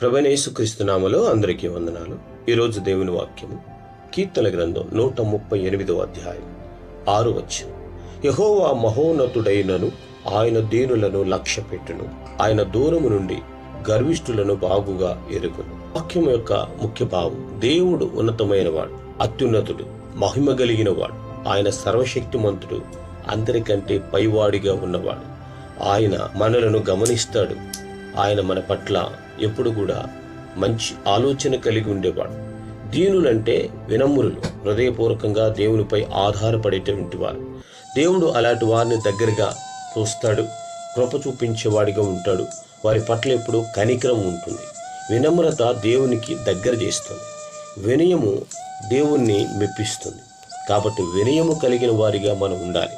ప్రభువైన యేసుక్రీస్తు నామములో అందరికీ వందనాలు. ఈరోజు దేవుని వాక్యము కీర్తన గ్రంథం 138వ అధ్యాయం 6వ వచనం. యెహోవా మహోన్నతుడైనను, ఆయన దీనులను లక్ష్యపెట్టును, ఆయన దూరము నుండి గర్విష్ఠులను బాగుగా ఎరుగును. వాక్యం యొక్క ముఖ్య భావం, దేవుడు ఉన్నతమైన వాడు, అత్యున్నతుడు, మహిమ కలిగిన వాడు, ఆయన సర్వశక్తిమంతుడు, అందరికంటే పైవాడిగా ఉన్నవాడు. ఆయన మనలను గమనిస్తాడు. ఆయన మన పట్ల ఎప్పుడు కూడా మంచి ఆలోచన కలిగి ఉండేవాడు. దీనులంటే వినమ్రులు, హృదయపూర్వకంగా దేవునిపై ఆధారపడేటువంటి వారు. దేవుడు అలాంటి వారిని దగ్గరగా చూస్తాడు, కృప చూపించేవాడిగా ఉంటాడు. వారి పట్ల ఎప్పుడు కనికరం ఉంటుంది. వినమ్రత దేవునికి దగ్గర చేస్తుంది. వినయము దేవుణ్ణి మెప్పిస్తుంది. కాబట్టి వినయము కలిగిన వారిగా మనం ఉండాలి.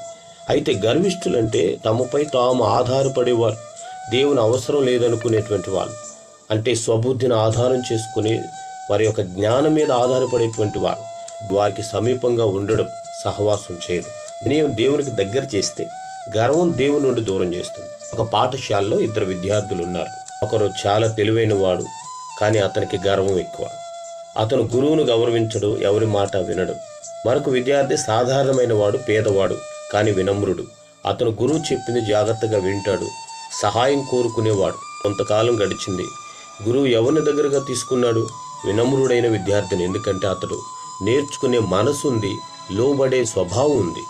అయితే గర్విష్ఠులంటే తమపై తాము ఆధారపడేవారు, దేవుని అవసరం లేదనుకునేటువంటి వాళ్ళు, అంటే స్వబుద్ధిని ఆధారం చేసుకుని వారి యొక్క జ్ఞానం మీద ఆధారపడేటువంటి వారు. వారికి సమీపంగా ఉండడం, సహవాసం చేయడం. వినయం దేవునికి దగ్గర చేస్తే గర్వం దేవుని నుండి దూరం చేస్తుంది. ఒక పాఠశాలలో 2 విద్యార్థులు ఉన్నారు. ఒకరు చాలా తెలివైన వాడు, కానీ అతనికి గర్వం ఎక్కువ. అతను గురువును గౌరవించడు, ఎవరి మాట వినడు. మరొక విద్యార్థి సాధారణమైన వాడు, పేదవాడు, కానీ వినమ్రుడు. అతను గురువు చెప్పింది జాగ్రత్తగా వింటాడు, సహాయం కోరుకునేవాడు. కొంతకాలం గడిచింది. గురువు ఎవరిని దగ్గరగా తీసుకున్నాడు? వినమ్రుడైన విద్యార్థిని. ఎందుకంటే అతడు నేర్చుకునే మనసు ఉంది, లోబడే స్వభావం ఉంది.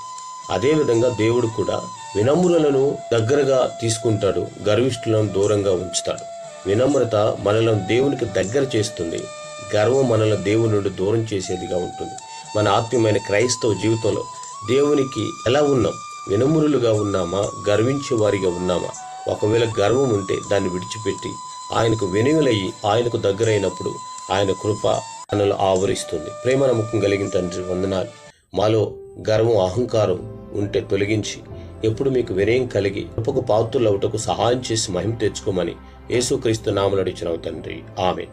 అదేవిధంగా దేవుడు కూడా వినమ్రులను దగ్గరగా తీసుకుంటాడు, గర్విష్ఠులను దూరంగా ఉంచుతాడు. వినమ్రత మనలను దేవునికి దగ్గర చేస్తుంది, గర్వం మనల్ని దేవుని నుండి దూరం చేసేదిగా ఉంటుంది. మన ఆత్మీయమైన క్రైస్తవ జీవితంలో దేవునికి ఎలా ఉన్నాం? వినమ్రులుగా ఉన్నామా? గర్వించే వారిగా ఉన్నామా? ఒకవేళ గర్వం ఉంటే దాన్ని విడిచిపెట్టి ఆయనకు వినయులయ్యి ఆయనకు దగ్గరైనప్పుడు ఆయన కృప మనల్ని ఆవరిస్తుంది. ప్రేమ నమ్మకం కలిగిన తండ్రి వందనాలు. మాలో గర్వం, అహంకారం ఉంటే తొలగించి ఎప్పుడు మీకు వినయం కలిగి కృపకు పాత్రులవుటకు సహాయం చేసి మహిమ తెచ్చుకోమని యేసుక్రీస్తు నామములో అడుగుచున్నాము తండ్రి. ఆమేన్.